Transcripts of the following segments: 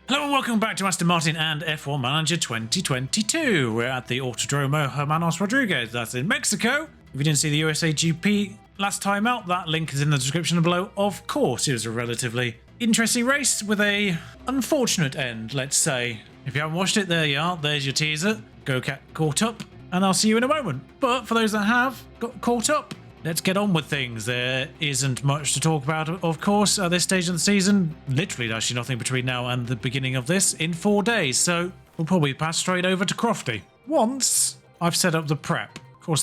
Hello and welcome back to Aston Martin and F1 Manager 2022. We're at the Autodromo Hermanos Rodriguez, that's in Mexico. If you didn't see the USA GP last time out, that link is in the description below. Of course, it was a relatively interesting race with a unfortunate end, let's say. If you haven't watched it, there you are, there's your teaser. Go get caught up, and I'll see you in a moment. But for those that have got caught up, let's get on with things. There isn't much to talk about, of course, at this stage of the season. Literally, actually nothing between now and the beginning of this in 4 days. So we'll probably pass straight over to Crofty. Once I've set up the prep, of course,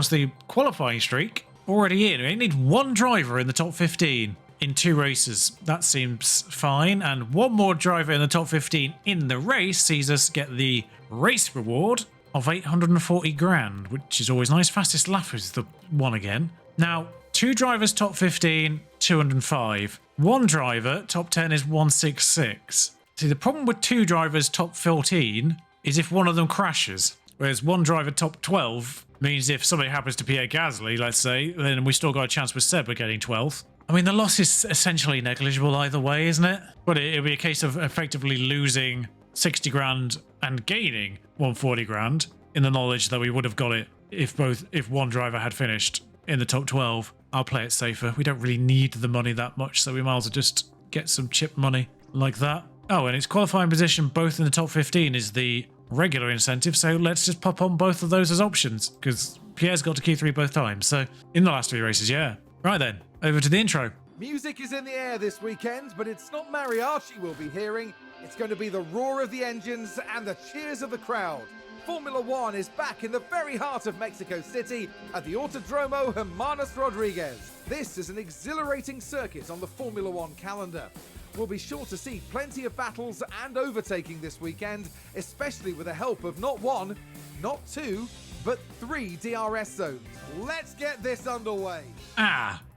the qualifying streak already in. We need one driver in the top 15 in 2 races. That seems fine. And one more driver in the top 15 in the race sees us get the race reward of 840 grand, which is always nice. Fastest lap is the one again. Now, 2 drivers top 15, 205. 1 driver top 10 is 166. See, the problem with 2 drivers top 14 is if one of them crashes, whereas 1 driver top 12 means if somebody happens to Pierre Gasly, let's say, then we still got a chance with Seb of getting 12th. I mean, the loss is essentially negligible either way, isn't it? But it'll be a case of effectively losing 60 grand and gaining 140 grand in the knowledge that we would have got it if one driver had finished in the top 12. I'll play it safer. We don't really need the money that much, so we might as well just get some chip money like that. Oh, and its qualifying position both in the top 15 is the regular incentive, so let's just pop on both of those as options, because Pierre's got to Q3 both times, so in the last 3 races, yeah. Right then, over to the intro. Music is in the air this weekend, but it's not mariachi we'll be hearing. It's going to be the roar of the engines and the cheers of the crowd. Formula One is back in the very heart of Mexico City at the Autodromo Hermanos Rodriguez. This is an exhilarating circuit on the Formula One calendar. We'll be sure to see plenty of battles and overtaking this weekend, especially with the help of not 1, not 2, but 3 DRS zones. Let's get this underway.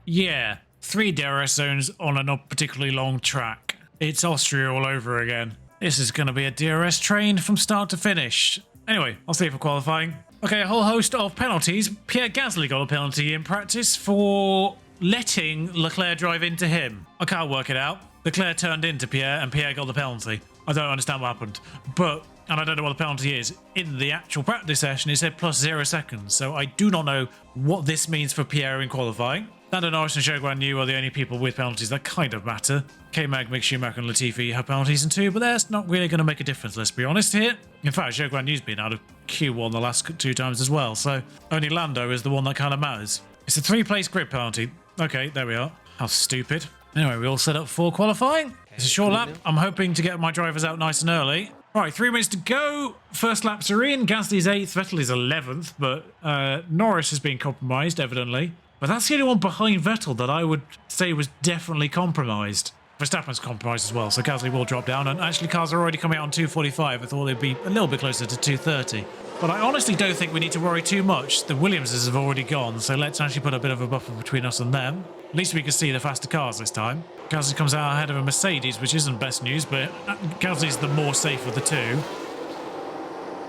Yeah. 3 DRS zones on a not particularly long track. It's Austria all over again. This is going to be a DRS train from start to finish. Anyway, I'll see you for qualifying. Okay, a whole host of penalties. Pierre Gasly got a penalty in practice for letting Leclerc drive into him. I can't work it out. Leclerc turned into Pierre and Pierre got the penalty. I don't understand what happened. And I don't know what the penalty is. In the actual practice session, it said plus 0 seconds. So I do not know what this means for Pierre in qualifying. Lando Norris and Zhou Guanyu are the only people with penalties that kind of matter. K-Mag, Mick Schumacher and Latifi have penalties in 2, but that's not really going to make a difference, let's be honest here. In fact, Zhou Guanyu's been out of Q1 the last 2 times as well, so only Lando is the one that kind of matters. It's a 3-place grid penalty. Okay, there we are. How stupid. Anyway, we all set up for qualifying. It's a short lap. I'm hoping to get my drivers out nice and early. Right, 3 minutes to go. First laps are in. Gasly's 8th, Vettel is 11th, but Norris has been compromised, evidently. But that's the only one behind Vettel that I would say was definitely compromised. Verstappen's compromised as well, so Gasly will drop down. And actually, cars are already coming out on 245. I thought they'd be a little bit closer to 230. But I honestly don't think we need to worry too much. The Williamses have already gone, so let's actually put a bit of a buffer between us and them. At least we can see the faster cars this time. Gasly comes out ahead of a Mercedes, which isn't best news, but Gasly's the more safe of the 2.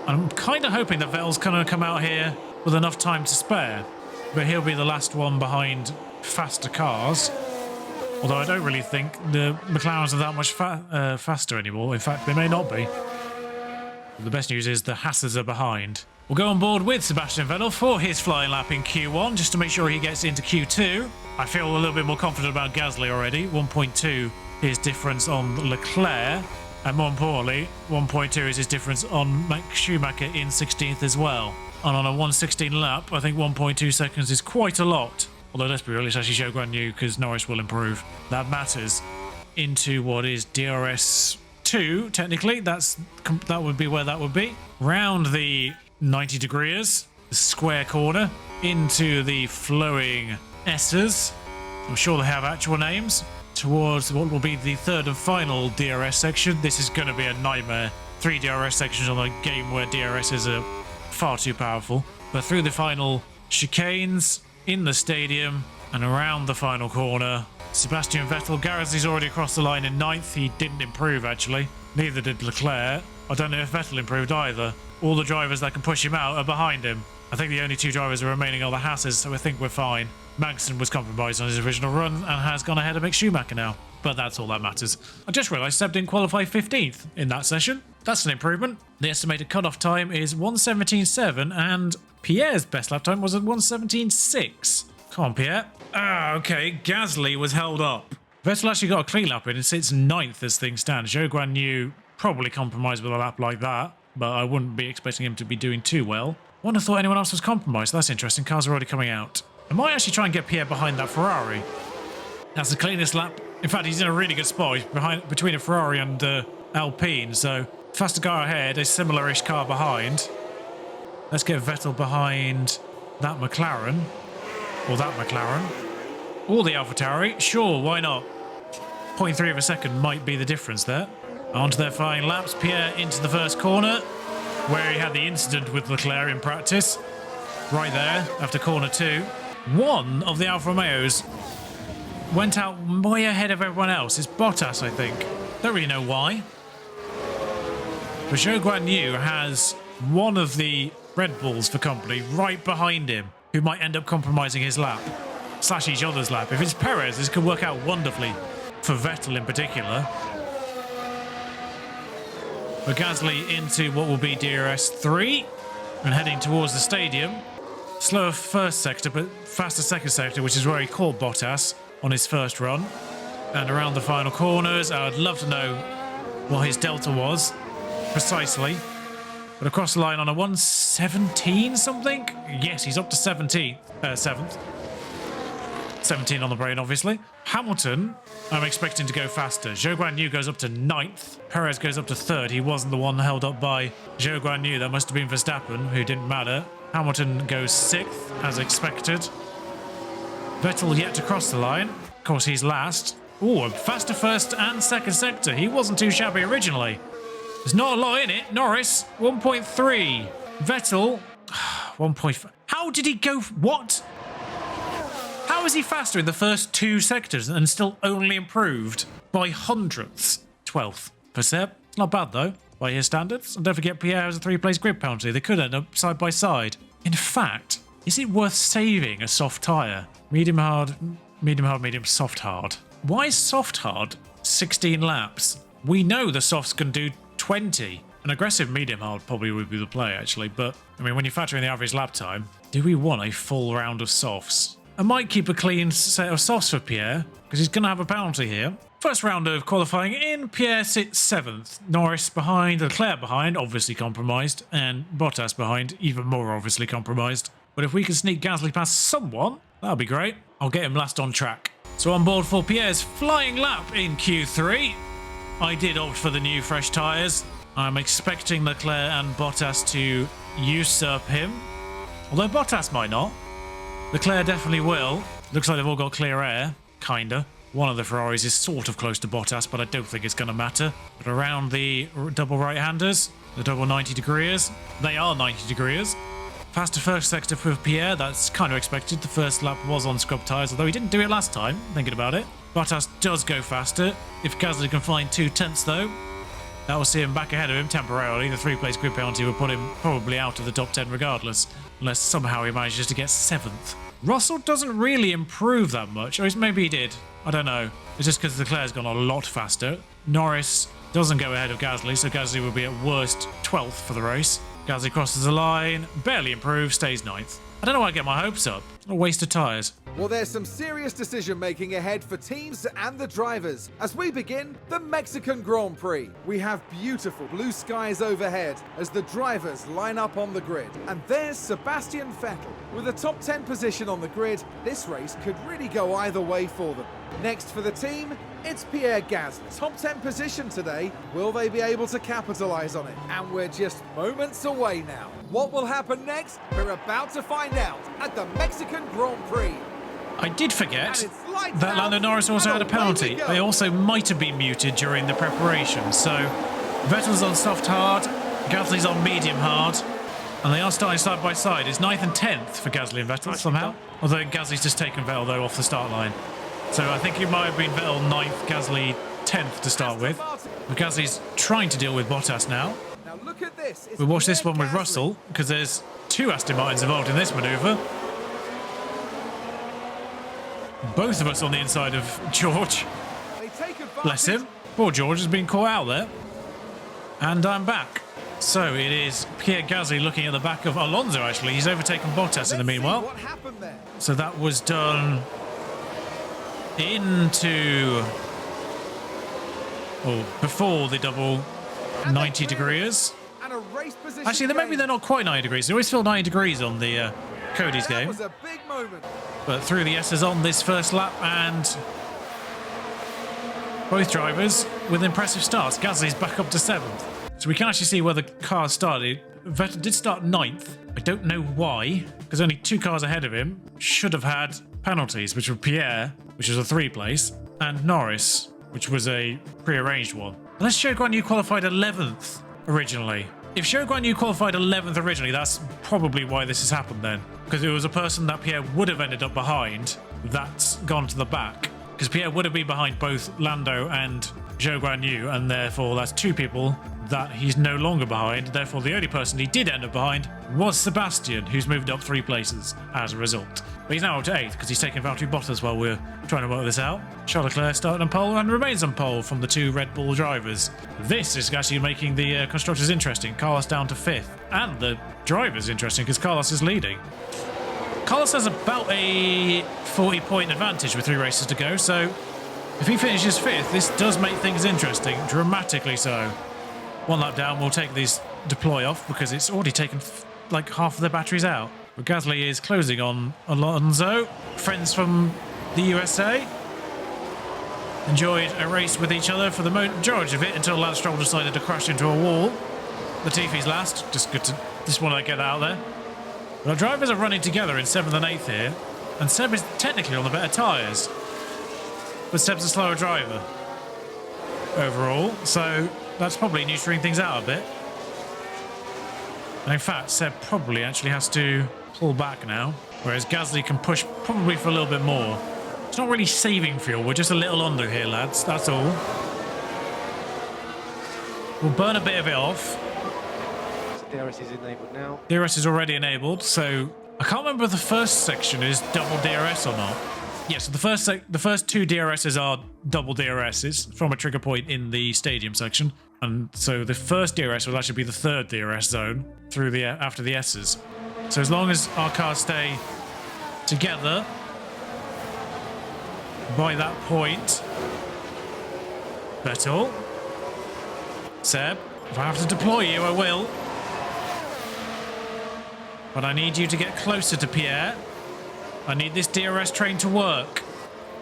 I'm kind of hoping that Vettel's going to come out here with enough time to spare. But he'll be the last one behind faster cars. Although I don't really think the McLarens are that much faster anymore. In fact, they may not be. The best news is the Haas's are behind. We'll go on board with Sebastian Vettel for his flying lap in Q1, just to make sure he gets into Q2. I feel a little bit more confident about Gasly already. 1.2 his difference on Leclerc. And more importantly, 1.2 is his difference on Mick Schumacher in 16th as well. And on a 1:16 lap, I think 1.2 seconds is quite a lot. Although, let's be real, it's actually Zhou Guanyu because Norris will improve. That matters. Into what is DRS 2, technically. That would be where that would be. Round the 90 degrees, the square corner, into the flowing S's. I'm sure they have actual names. Towards what will be the 3rd and final DRS section. This is going to be a nightmare. 3 DRS sections on a game where DRS is far too powerful. But through the final chicanes, in the stadium, and around the final corner, Sebastian Vettel. Gasly's already across the line in 9th. He didn't improve, actually. Neither did Leclerc. I don't know if Vettel improved either. All the drivers that can push him out are behind him. I think the only 2 drivers remaining are the Haas's, so I think we're fine. Magnussen was compromised on his original run and has gone ahead of Mick Schumacher now. but that's all that matters. I just realised Seb didn't qualify 15th in that session. That's an improvement. The estimated cut-off time is 1:17.7 and Pierre's best lap time was at 1:17.6. Come on, Pierre. Ah, okay. Gasly was held up. Vettel actually got a clean lap in and sits 9th as things stand. Zhou Guanyu probably compromised with a lap like that, but I wouldn't be expecting him to be doing too well. I wouldn't have thought anyone else was compromised. That's interesting. Cars are already coming out. I might actually try and get Pierre behind that Ferrari. That's the cleanest lap. In fact, he's in a really good spot. He's between a Ferrari and Alpine, so faster car ahead, a similar-ish car behind. Let's get Vettel behind that McLaren. Or that McLaren. Or the AlphaTauri. Sure, why not? 0.3 of a second might be the difference there. Onto their flying laps. Pierre into the first corner, where he had the incident with Leclerc in practice. Right there, after corner 2. One of the Alfa Romeos went out way ahead of everyone else. It's Bottas, I think. Don't really know why. But Zhou Guanyu has one of the Red Bulls for company right behind him, who might end up compromising his lap, / each other's lap. If it's Perez, this could work out wonderfully for Vettel in particular. But Gasly into what will be DRS3 and heading towards the stadium. Slower first sector, but faster second sector, which is where he caught Bottas on his first run. And around the final corners, I would love to know what his delta was precisely. But across the line on a 1:17 something? Yes, he's up to 7th. 17 on the brain, obviously. Hamilton, I'm expecting to go faster. Zhou Guanyu goes up to 9th. Perez goes up to 3rd. He wasn't the one held up by Zhou Guanyu. That must have been Verstappen, who didn't matter. Hamilton goes 6th, as expected. Vettel yet to cross the line. Of course, he's last. Oh, a faster first and second sector. He wasn't too shabby originally. There's not a lot in it. Norris, 1.3. Vettel, 1.5. How did he go? What? How is he faster in the first 2 sectors and still only improved by hundredths? 12th for Seb. It's not bad, though, by his standards. And don't forget, Pierre has a 3-place grid penalty. They could end up side by side. In fact, is it worth saving a soft tyre? Medium hard, medium, soft hard. Why is soft hard 16 laps? We know the softs can do 20. An aggressive medium hard probably would be the play, actually. But, I mean, when you factor in the average lap time, do we want a full round of softs? I might keep a clean set of softs for Pierre, because he's going to have a penalty here. First round of qualifying in, Pierre sits 7th. Norris behind, Leclerc behind, obviously compromised, and Bottas behind, even more obviously compromised. But if we can sneak Gasly past someone, that'll be great. I'll get him last on track. So on board for Pierre's flying lap in Q3. I did opt for the new fresh tyres. I'm expecting Leclerc and Bottas to usurp him, although Bottas might not. Leclerc definitely will. Looks like they've all got clear air, kinda. One of the Ferraris is sort of close to Bottas, but I don't think it's going to matter. But around the double right-handers, the double 90 degrees, they are 90 degrees. Faster first sector for Pierre, that's kind of expected. The first lap was on scrub tyres, although he didn't do it last time, thinking about it. Bottas does go faster. If Gasly can find 2 tenths, though, that will see him back ahead of him temporarily. The 3-place grid penalty will put him probably out of the top 10 regardless, unless somehow he manages to get 7th. Russell doesn't really improve that much, or maybe he did. I don't know. It's just because Leclerc's gone a lot faster. Norris doesn't go ahead of Gasly, so Gasly will be at worst 12th for the race. Gasly crosses the line, barely improves, stays 9th. I don't know why I get my hopes up. A waste of tyres. Well, there's some serious decision-making ahead for teams and the drivers as we begin the Mexican Grand Prix. We have beautiful blue skies overhead as the drivers line up on the grid. And there's Sebastian Vettel. With a top 10 position on the grid, this race could really go either way for them. Next for the team, it's Pierre Gasly. Top 10 position today. Will they be able to capitalize on it? And we're just moments away now. What will happen next? We're about to find out at the Mexican Grand Prix. I did forget that Lando Norris also had a penalty. They also might have been muted during the preparation. So Vettel's on soft hard, Gasly's on medium hard, and they are starting side by side. It's 9th and 10th for Gasly and Vettel somehow. Although Gasly's just taken Vettel though off the start line. So I think it might have been Vettel 9th, Gasly 10th to start with. But Gasly's trying to deal with Bottas now. Now look at this. We'll watch this one with Russell, because there's 2 Aston Martins involved in this manoeuvre. Both of us on the inside of George. They take Bless him. Poor George has been caught out there. And I'm back. So it is Pierre Gasly looking at the back of Alonso, actually. He's overtaken Bottas in the meanwhile. What happened there? So that was done into... or before the double 90 degrees. And a race position Actually, maybe they're not quite 90 degrees. They always feel 90 degrees on the Cody's game. That was a big moment. But through the S's on this first lap, and both drivers with impressive starts. Gasly's back up to 7th. So we can actually see where the cars started. Vettel did start 9th. I don't know why, because only 2 cars ahead of him should have had penalties, which were Pierre, which was a 3 place, and Norris, which was a pre-arranged one. Unless Zhou Guanyu qualified 11th originally. If Zhou Guanyu qualified 11th originally, that's probably why this has happened then. Because it was a person that Pierre would have ended up behind that's gone to the back. Because Pierre would have been behind both Lando and Zhou Guanyu, and therefore that's 2 people that he's no longer behind. Therefore, the only person he did end up behind was Sebastian, who's moved up 3 places as a result. But he's now up to 8th because he's taken Valtteri Bottas while we're trying to work this out. Charles Leclerc started on pole and remains on pole from the 2 Red Bull drivers. This is actually making the constructors interesting. Carlos down to 5th, and the drivers interesting because Carlos is leading. Carlos has about a 40-point advantage with 3 races to go, so if he finishes 5th, this does make things interesting, dramatically so. 1 lap down, we'll take these deploy off because it's already taken like half of the batteries out. But Gasly is closing on Alonso. Friends from the USA enjoyed a race with each other for the majority of it until Lance Stroll decided to crash into a wall. Latifi's last. Just want to get that out there. But our drivers are running together in 7th and 8th here, and Seb is technically on the better tyres. But Seb's a slower driver overall, so that's probably neutering things out a bit. And in fact, Seb probably actually has to pull back now, whereas Gasly can push probably for a little bit more. It's not really saving fuel, we're just a little under here, lads, that's all. We'll burn a bit of it off. DRS is enabled now. DRS is already enabled, so I can't remember if the first section is double DRS or not. Yeah, so the first 2 DRSs are double DRSs from a trigger point in the stadium section, and so the first DRS will actually be the 3rd DRS zone through the after the S's. So as long as our cars stay together by that point, Vettel, Seb, if I have to deploy you, I will. But I need you to get closer to Pierre. I need this DRS train to work.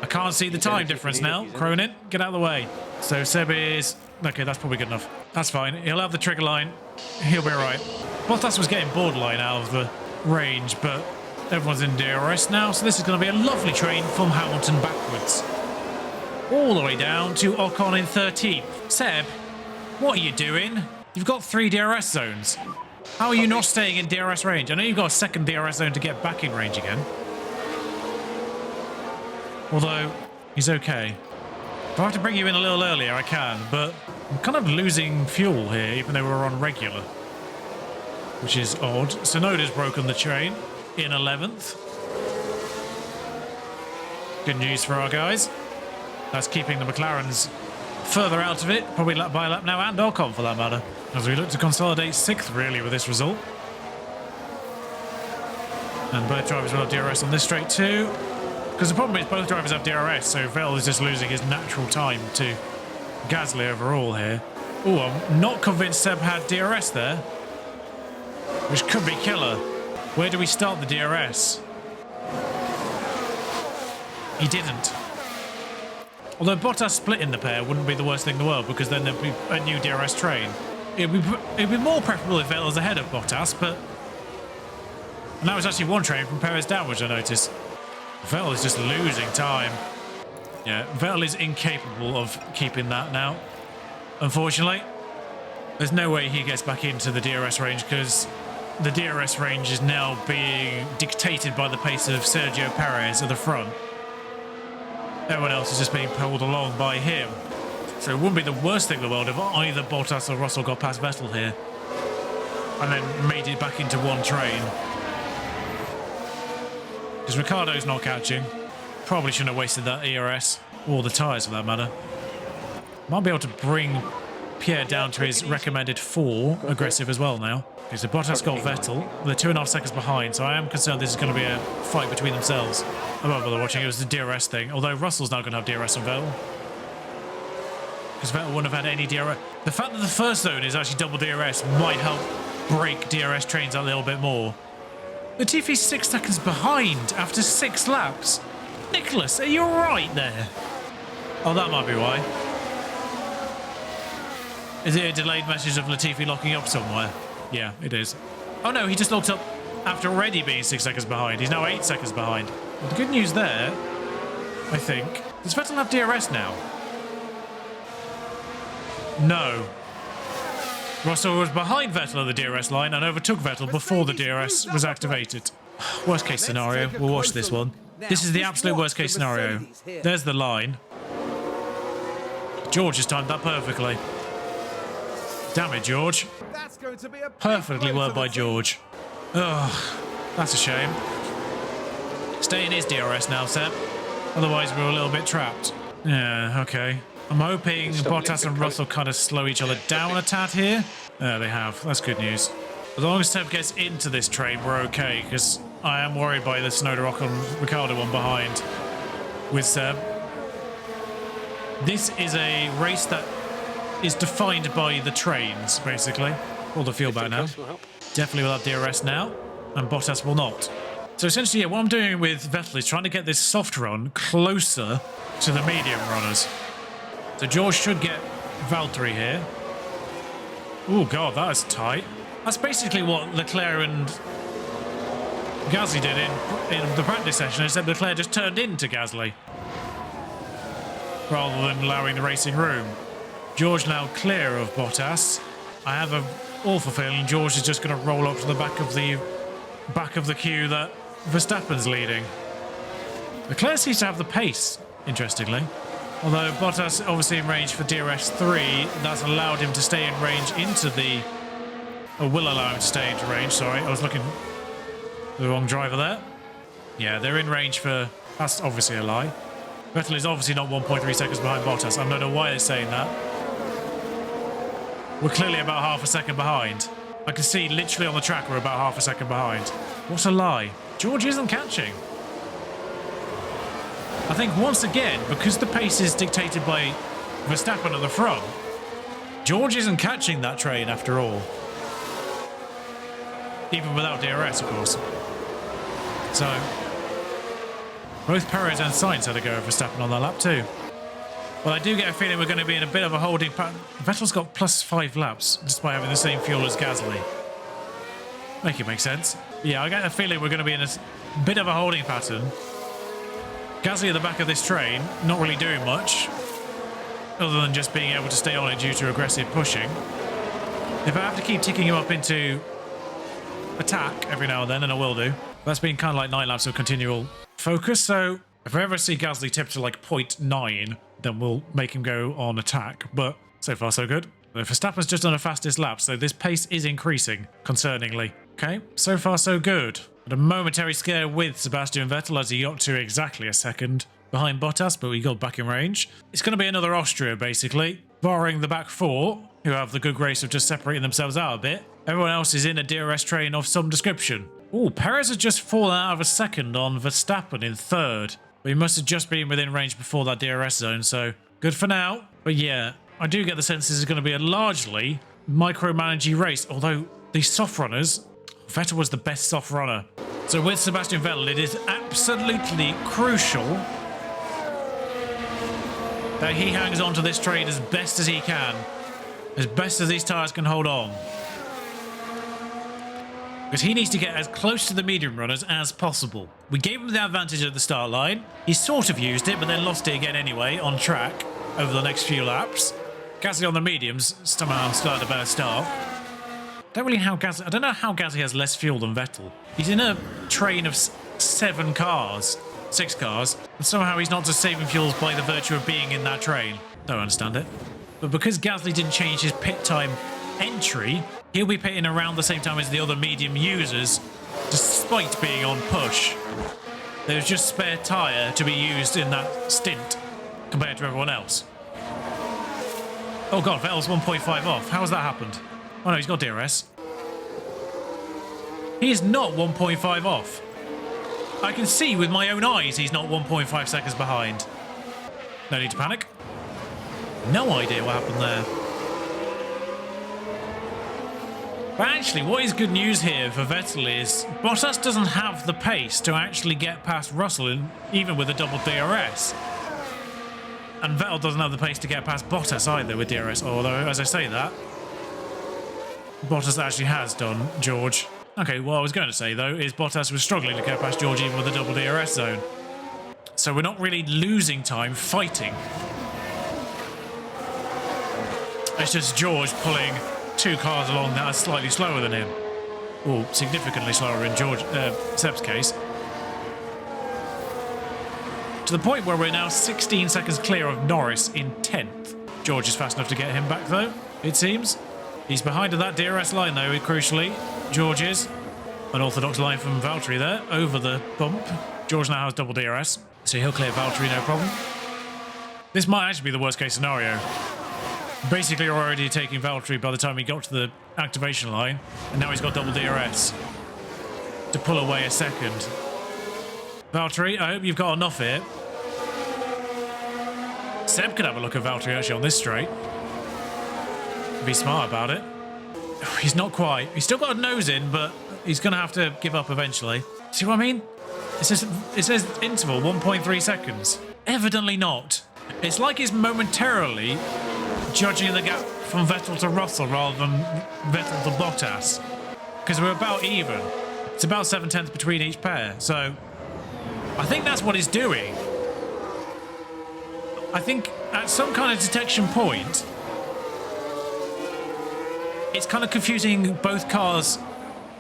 I can't see the time difference now. Cronin, get out of the way. So Seb is... Okay, that's probably good enough. That's fine. He'll have the trigger line. He'll be all right. Bottas was getting borderline out of the range, but everyone's in DRS now, so this is going to be a lovely train from Hamilton backwards. All the way down to Ocon in 13th. Seb, what are you doing? You've got 3 DRS zones. How are you not staying in DRS range? I know you've got a 2nd DRS zone to get back in range again. Although, he's okay. If I have to bring you in a little earlier, I can, but I'm kind of losing fuel here, even though we're on regular. Which is odd. Sonoda's broken the train in 11th. Good news for our guys. That's keeping the McLarens further out of it, probably lap by lap now, and Ocon for that matter, as we look to consolidate 6th really with this result. And both drivers will have DRS on this straight too. Because the problem is both drivers have DRS, so Vettel is just losing his natural time to Gasly overall here. Oh, I'm not convinced Seb had DRS there, which could be killer. Where do we start the DRS? He didn't. Although Bottas splitting the pair wouldn't be the worst thing in the world, because then there'd be a new DRS train. It'd be more preferable if Vettel's ahead of Bottas, but... And that was actually 1 train from Perez downwards, I noticed. Vettel is just losing time. Yeah, Vettel is incapable of keeping that now, unfortunately. There's no way he gets back into the DRS range, because the DRS range is now being dictated by the pace of Sergio Perez at the front. Everyone else is just being pulled along by him. So it wouldn't be the worst thing in the world if either Bottas or Russell got past Vettel here and then made it back into 1 train. Because Ricciardo's not catching. Probably shouldn't have wasted that ERS, or the tyres for that matter. Might be able to bring Pierre down to his recommended 4 aggressive as well now. Okay, so Bottas got Vettel. They're 2.5 seconds behind, so I am concerned this is going to be a fight between themselves. I won't bother watching. It was the DRS thing. Although Russell's now going to have DRS on Vettel. Because Vettel wouldn't have had any DRS. The fact that the first zone is actually double DRS might help break DRS trains a little bit more. Latifi's 6 seconds behind after 6 laps. Nicholas, are you alright there? Oh, that might be why. Is it a delayed message of Latifi locking up somewhere? Yeah, it is. Oh no, he just locked up after already being 6 seconds behind. He's now 8 seconds behind. Well, the good news there, I think, does Vettel have DRS now? No. Russell was behind Vettel at the DRS line and overtook Vettel before the DRS was activated. Worst case scenario, we'll watch this one. This is the absolute worst case scenario. There's the line. George has timed that perfectly. Damn it, George. Perfectly well by George. Ugh, that's a shame. Stay in his DRS now, Seb. Otherwise, we're a little bit trapped. Yeah, okay. I'm hoping Bottas and Russell kind of slow each other down a tad here. There they have. That's good news. As long as Seb gets into this train, we're okay, because I am worried by the Snowden Rock and Ricardo one behind with Seb. This is a race that is defined by the trains, basically. All the fuel back now. Definitely will have DRS now, and Bottas will not. So essentially, yeah, what I'm doing with Vettel is trying to get this soft run closer to the medium runners. So George should get Valtteri here. Oh god, that is tight. That's basically what Leclerc and Gasly did in the practice session, except Leclerc just turned into Gasly rather than allowing the racing room. George now clear of Bottas. I have an awful feeling George is just going to roll up to the back of the queue that Verstappen's leading. Leclerc seems to have the pace, interestingly. Although Bottas obviously in range for DRS 3, that's allowed him to stay in range into the... Or will allow him to stay into range, sorry. I was looking at the wrong driver there. Yeah, they're in range for... That's obviously a lie. Vettel is obviously not 1.3 seconds behind Bottas. I don't know why they're saying that. We're clearly about half a second behind. I can see literally on the track we're about half a second behind. What a lie. George isn't catching. I think once again, because the pace is dictated by Verstappen at the front, George isn't catching that train after all. Even without DRS, of course. So, both Perez and Sainz had to go over Verstappen on that lap too. Well, I do get a feeling we're going to be in a bit of a holding pattern. Vettel's got plus 5 laps, just by having the same fuel as Gasly. Make it make sense. Yeah, I get a feeling we're going to be in a bit of a holding pattern. Gasly at the back of this train, not really doing much, other than just being able to stay on it due to aggressive pushing. If I have to keep ticking him up into attack every now and then, and I will do. That's been kind of like 9 laps of continual focus, so if I ever see Gasly tip to like 0.9, then we'll make him go on attack, but so far so good. Verstappen's just on the fastest lap, so this pace is increasing, concerningly. Okay, so far so good. Had a momentary scare with Sebastian Vettel as he got to exactly a second behind Bottas, but we got back in range. It's going to be another Austria, basically, barring the back 4, who have the good grace of just separating themselves out a bit. Everyone else is in a DRS train of some description. Oh, Perez has just fallen out of a second on Verstappen in 3rd. But he must have just been within range before that DRS zone, so good for now. But yeah, I do get the sense this is going to be a largely micromanaging race, although the soft runners, Vettel was the best soft runner. So with Sebastian Vettel, it is absolutely crucial that he hangs on to this train as best as he can, as best as these tyres can hold on. Because he needs to get as close to the medium runners as possible. We gave him the advantage at the start line. He sort of used it, but then lost it again anyway on track over the next few laps. Gasly on the mediums somehow started a better start. I don't know how Gasly has less fuel than Vettel. He's in a train of 6 cars, and somehow he's not just saving fuels by the virtue of being in that train. Don't understand it. But because Gasly didn't change his pit time entry, he'll be pitting around the same time as the other medium users, despite being on push. There's just spare tyre to be used in that stint compared to everyone else. Oh god, Vettel's 1.5 off. How has that happened? Oh no, he's got DRS. He is not 1.5 off. I can see with my own eyes he's not 1.5 seconds behind. No need to panic. No idea what happened there. But actually, what is good news here for Vettel is Bottas doesn't have the pace to actually get past Russell, even with a double DRS. And Vettel doesn't have the pace to get past Bottas either with DRS, although, as I say that, Bottas actually has done George. Okay, what I was going to say, though, is Bottas was struggling to get past George even with a double DRS zone. So we're not really losing time fighting. It's just George pulling 2 cars along that are slightly slower than him. Or significantly slower in Seb's case. To the point where we're now 16 seconds clear of Norris in 10th. George is fast enough to get him back, though, it seems. He's behind at that DRS line, though, crucially. George is. An orthodox line from Valtteri there, over the bump. George now has double DRS, so he'll clear Valtteri, no problem. This might actually be the worst case scenario. Basically, you're already taking Valtteri by the time he got to the activation line, and now he's got double DRS to pull away a second. Valtteri, I hope you've got enough here. Seb could have a look at Valtteri actually on this straight. Be smart about it. He's not quite. He's still got a nose in, but he's going to have to give up eventually. See what I mean? It says interval 1.3 seconds. Evidently not. It's like he's momentarily judging the gap from Vettel to Russell rather than Vettel to Bottas. Because we're about even. It's about 7/10 between each pair. So I think that's what he's doing. I think at some kind of detection point, it's kind of confusing both cars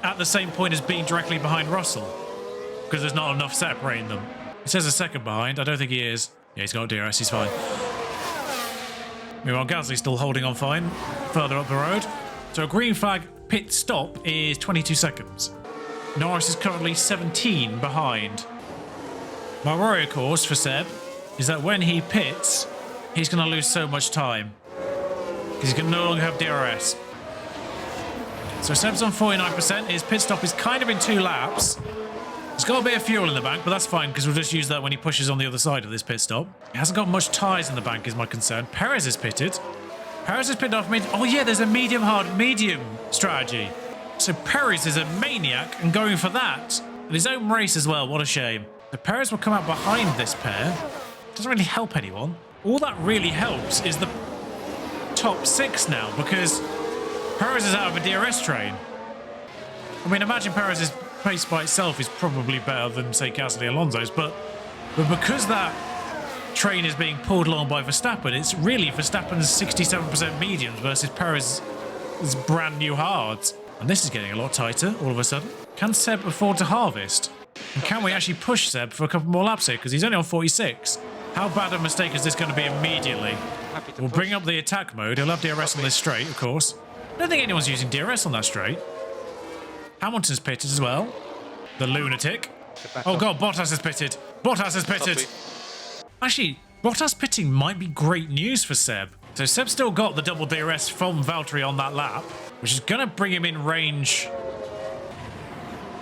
at the same point as being directly behind Russell. Because there's not enough separating them. It says a second behind. I don't think he is. Yeah, he's got DRS. He's fine. Meanwhile, Gasly's still holding on fine further up the road. So a green flag pit stop is 22 seconds. Norris is currently 17 behind. My worry, of course, for Seb is that when he pits, he's going to lose so much time. Because he's going to no longer have DRS. So Seb's on 49%. His pit stop is kind of in 2 laps. He's got a bit of fuel in the bank, but that's fine because we'll just use that when he pushes on the other side of this pit stop. He hasn't got much tyres in the bank is my concern. Perez is pitted. Perez is pitted off mid. Oh yeah, there's a medium hard medium strategy. So Perez is a maniac and going for that. And his own race as well, what a shame. So Perez will come out behind this pair. Doesn't really help anyone. All that really helps is the top 6 now because Perez is out of a DRS train. I mean, imagine Perez's pace by itself is probably better than, say, Gasly Alonso's, but because that train is being pulled along by Verstappen, it's really Verstappen's 67% mediums versus Perez's brand new hards. And this is getting a lot tighter all of a sudden. Can Seb afford to harvest? And can we actually push Seb for a couple more laps here? Because he's only on 46. How bad a mistake is this going to be immediately? We'll bring up the attack mode. He'll have DRS on this straight, of course. I don't think anyone's using DRS on that straight. Hamilton's pitted as well. The lunatic. Oh god, Bottas is pitted. Bottas is pitted. Actually, Bottas pitting might be great news for Seb. So Seb's still got the double DRS from Valtteri on that lap, which is going to bring him in range.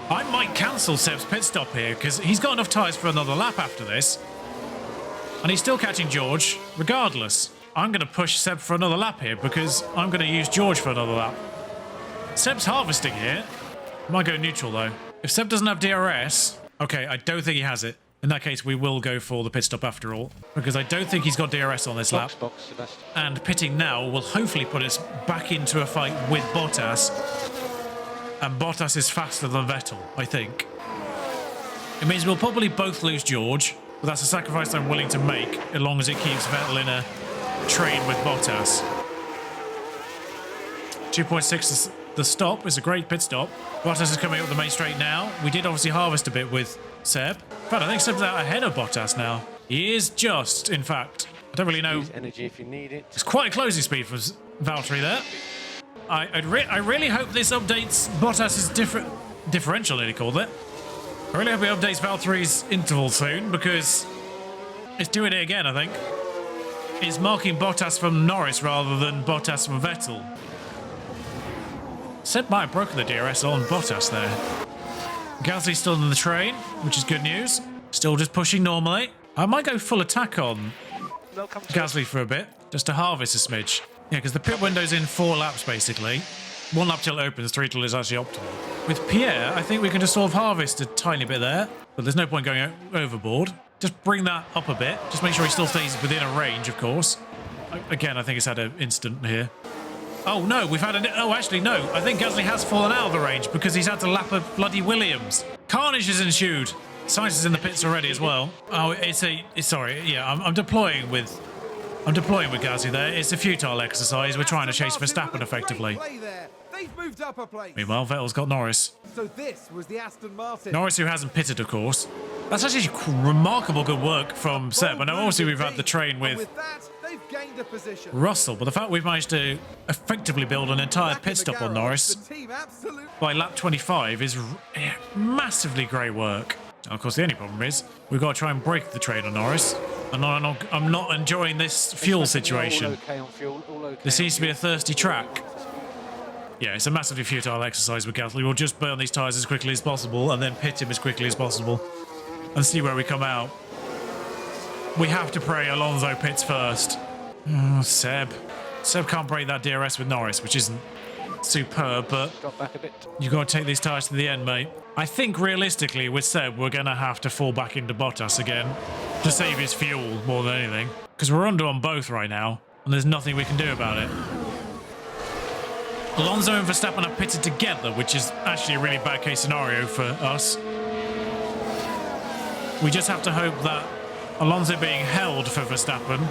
I might cancel Seb's pit stop here because he's got enough tyres for another lap after this. And he's still catching George regardless. I'm going to push Seb for another lap here because I'm going to use George for another lap. Seb's harvesting here. Might go neutral though. If Seb doesn't have DRS, okay, I don't think he has it. In that case, we will go for the pit stop after all, because I don't think he's got DRS on this lap. And pitting now will hopefully put us back into a fight with Bottas. And Bottas is faster than Vettel, I think. It means we'll probably both lose George, but that's a sacrifice I'm willing to make, as long as it keeps Vettel in a train with Bottas. 2.6 is the stop. It's a great pit stop. Bottas is coming up the main straight now. We did obviously harvest a bit with Seb. But I think Seb's out ahead of Bottas now. He is just, in fact. I don't really know. Energy if you need it. It's quite a closing speed for Valtteri there. I really hope this updates Bottas's differential, nearly called it. I really hope it updates Valtteri's interval soon, because it's doing it again, I think. is marking Bottas from Norris rather than Bottas from Vettel. Seb might have broken the DRS on Bottas there. Gasly's still in the train, which is good news. Still just pushing normally. I might go full attack on Gasly for a bit, just to harvest a smidge. Yeah, because the pit window's in 4 laps, basically. 1 lap till it opens, 3 till it's actually optimal. With Pierre, I think we can just sort of harvest a tiny bit there, but there's no point going overboard. Just bring that up a bit. Just make sure he still stays within a range, of course. Again, I think it's had an instant here. Oh, no, we've had oh, actually, no. I think Gasly has fallen out of the range because he's had to lap a bloody Williams. Carnage has ensued. Sainz is in the pits already as well. Oh, sorry, yeah, I'm deploying with Gasly there. It's a futile exercise. We're trying to chase Verstappen effectively. They've moved up a place. Meanwhile, Vettel's got Norris. So this was the Aston Martin. Norris, who hasn't pitted, of course. That's actually remarkable good work from Seb. And obviously we've had the train with that, they've gained a position. Russell, but the fact we've managed to effectively build an entire pit stop on Norris by lap 25 is massively great work. Of course, the only problem is we've got to try and break the train on Norris. And I'm not enjoying this fuel situation. There seems to be a thirsty track. Yeah, it's a massively futile exercise with Gasly. We'll just burn these tyres as quickly as possible and then pit him as quickly as possible and see where we come out. We have to pray Alonso pits first. Oh, Seb. Seb can't break that DRS with Norris, which isn't superb, but you've got to take these tyres to the end, mate. I think realistically with Seb, we're going to have to fall back into Bottas again to save his fuel more than anything, because we're under on both right now and there's nothing we can do about it. Alonso and Verstappen are pitted together, which is actually a really bad case scenario for us. We just have to hope that Alonso being held for Verstappen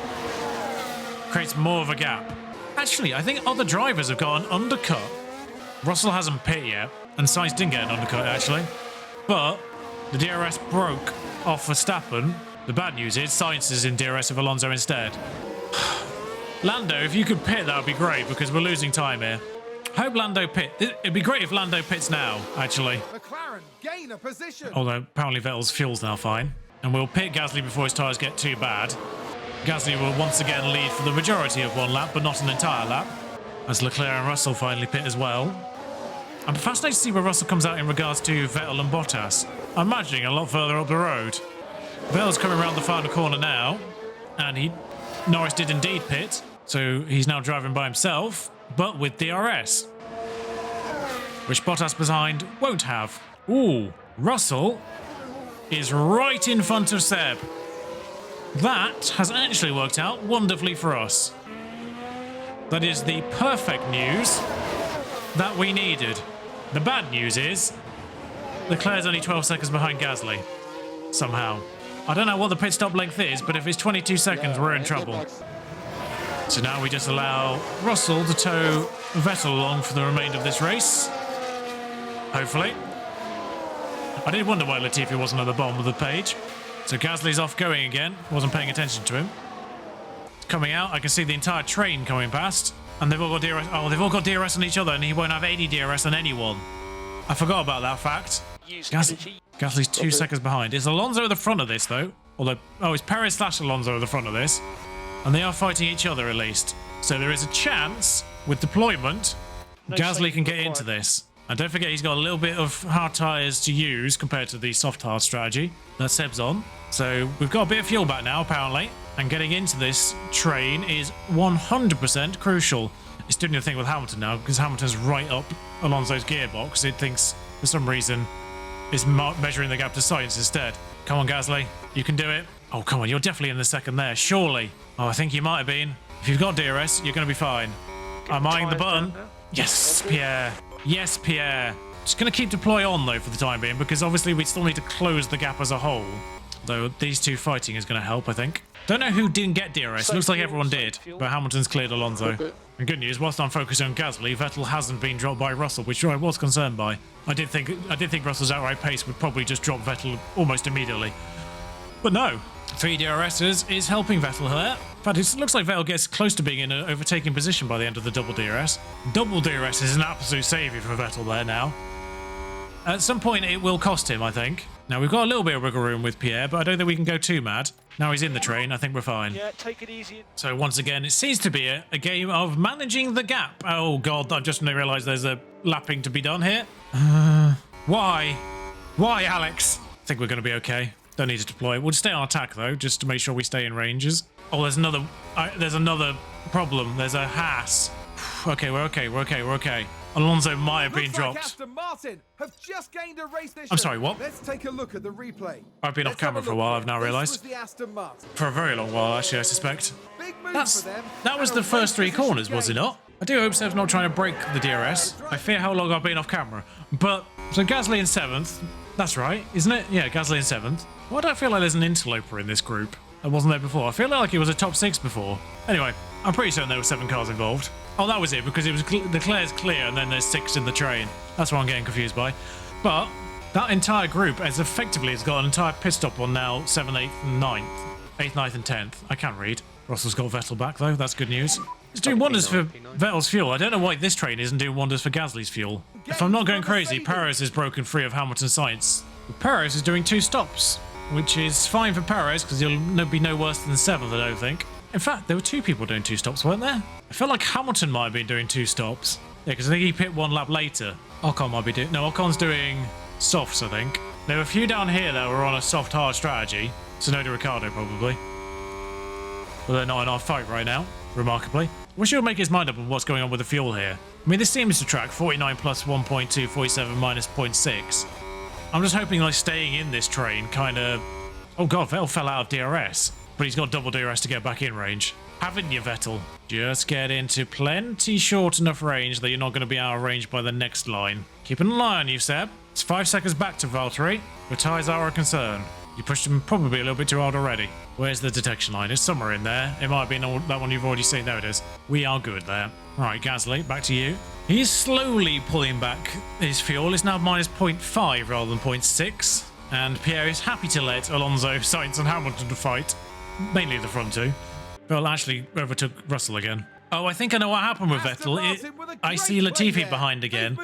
creates more of a gap. Actually, I think other drivers have got an undercut. Russell hasn't pit yet, and Sainz didn't get an undercut, actually. But the DRS broke off Verstappen. The bad news is Sainz is in DRS of Alonso instead. Lando, if you could pit, that would be great, because we're losing time here. Hope Lando pit. It'd be great if Lando pits now, actually. McLaren gain a position. Although apparently Vettel's fuel's now fine. And we'll pit Gasly before his tyres get too bad. Gasly will once again lead for the majority of 1 lap, but not an entire lap. As Leclerc and Russell finally pit as well. I'm fascinated to see where Russell comes out in regards to Vettel and Bottas. I'm imagining a lot further up the road. Vettel's coming around the final corner now. And Norris did indeed pit. So he's now driving by himself, but with DRS. Which Bottas behind won't have. Ooh, Russell is right in front of Seb. That has actually worked out wonderfully for us. That is the perfect news that we needed. The bad news is Leclerc's only 12 seconds behind Gasly. Somehow. I don't know what the pit stop length is, but if it's 22 seconds, we're in trouble. So now we just allow Russell to tow Vettel along for the remainder of this race. Hopefully. I did wonder why Latifi wasn't at the bottom of the page. So Gasly's off going again. Wasn't paying attention to him. Coming out, I can see the entire train coming past. And they've all got DRS. Oh, they've all got DRS on each other, and he won't have any DRS on anyone. I forgot about that fact. Gasly's 2 seconds behind. Is Alonso at the front of this, though? Although, oh, it's Perez / Alonso at the front of this. And they are fighting each other, at least. So there is a chance, with deployment, Gasly can get into this. And don't forget, he's got a little bit of hard tyres to use compared to the soft hard strategy that Seb's on. So we've got a bit of fuel back now, apparently. And getting into this train is 100% crucial. It's doing the thing with Hamilton now, because Hamilton's right up Alonso's gearbox. It thinks, for some reason, is measuring the gap to Sainz instead. Come on, Gasly. You can do it. Oh, come on. You're definitely in the second there. Surely. Oh, I think you might have been. If you've got DRS, you're going to be fine. I'm eyeing the button. Yes, Pierre. Yes, Pierre. Just going to keep deploy on, though, for the time being, because obviously we still need to close the gap as a whole. Though these two fighting is going to help, I think. Don't know who didn't get DRS. Looks like everyone did, but Hamilton's cleared Alonso. And good news, whilst I'm focusing on Gasly, Vettel hasn't been dropped by Russell, which I was concerned by. I did think Russell's outright pace would probably just drop Vettel almost immediately. But no. 3 DRSs is helping Vettel here. In fact, it looks like Vettel gets close to being in an overtaking position by the end of the double DRS. Double DRS is an absolute saviour for Vettel there now. At some point, it will cost him, I think. Now, we've got a little bit of wiggle room with Pierre, but I don't think we can go too mad. Now he's in the train, I think we're fine. Yeah, take it easy. So once again, it seems to be a game of managing the gap. Oh god, I just realised there's a lapping to be done here. Why? Why, Alex? I think we're going to be okay. Don't need to deploy. We'll stay on attack though, just to make sure we stay in ranges. Oh, there's another problem. There's a Haas. Okay, we're okay. Alonso might have been Looks dropped. like Aston Martin have just gained a race this I'm sorry, what? Let's take a look at the replay. I've been off camera for a while, I've now realised. This was the Aston Martin. For a very long while, actually, I suspect. Big move That for them. was And the a first race 3 corners, position was it gain. not? I do hope Seb's not trying to break the DRS. I fear how long I've been off camera. But, so Gasly in 7th. That's right, isn't it? Yeah, Gasly in 7th. Why do I feel like there's an interloper in this group? That wasn't there before. I feel like it was a top 6 before. Anyway, I'm pretty certain there were 7 cars involved. Oh, that was it, because it was Leclerc's clear and then there's 6 in the train. That's what I'm getting confused by. But that entire group has got an entire pit stop on now 7th, 8th, and 9th. 8th, 9th, and 10th. I can't read. Russell's got Vettel back, though. That's good news. It's doing wonders for Vettel's fuel. I don't know why this train isn't doing wonders for Gasly's fuel. If I'm not going crazy, Perez is broken free of Hamilton's sights. Perez is doing 2 stops, which is fine for Perez because he'll be no worse than 7th, I don't think. In fact, there were 2 people doing 2 stops, weren't there? I felt like Hamilton might have been doing 2 stops. Yeah, because I think he pit 1 lap later. Ocon might be doing... No, Ocon's doing softs, I think. There were a few down here that were on a soft-hard strategy. Sonoda Ricciardo, probably. But they're not in our fight right now, remarkably. Wish he'll make his mind up on what's going on with the fuel here. I mean, this seems to track 49 plus 1.2, 47 minus 0.6. I'm just hoping, like, staying in this train kind of... Oh god, Vettel fell out of DRS. But he's got double DRS to get back in range. Haven't you, Vettel? Just get into plenty short enough range that you're not going to be out of range by the next line. Keep an eye on you, Seb. It's 5 seconds back to Valtteri. Your tyres are a concern. You pushed him probably a little bit too hard already. Where's the detection line? It's somewhere in there. It might have been that one you've already seen. There it is. We are good there. Right, Gasly, back to you. He's slowly pulling back his fuel. It's now minus 0.5 rather than 0.6. And Pierre is happy to let Alonso, Sainz and Hamilton fight. Mainly the front 2. Well, actually overtook Russell again. Oh, I think I know what happened with Vettel. I see Latifi behind again.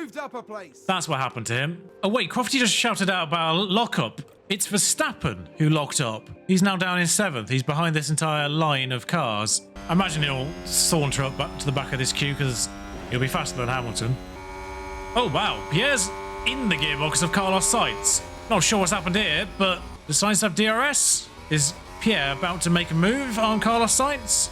That's what happened to him. Oh wait, Crofty just shouted out about a lockup. It's Verstappen who locked up. He's now down in 7th. He's behind this entire line of cars. I imagine he'll saunter up back to the back of this queue because he'll be faster than Hamilton. Oh wow, Pierre's in the gearbox of Carlos Sainz. Not sure what's happened here, but does Sainz have DRS? Is Pierre about to make a move on Carlos Sainz?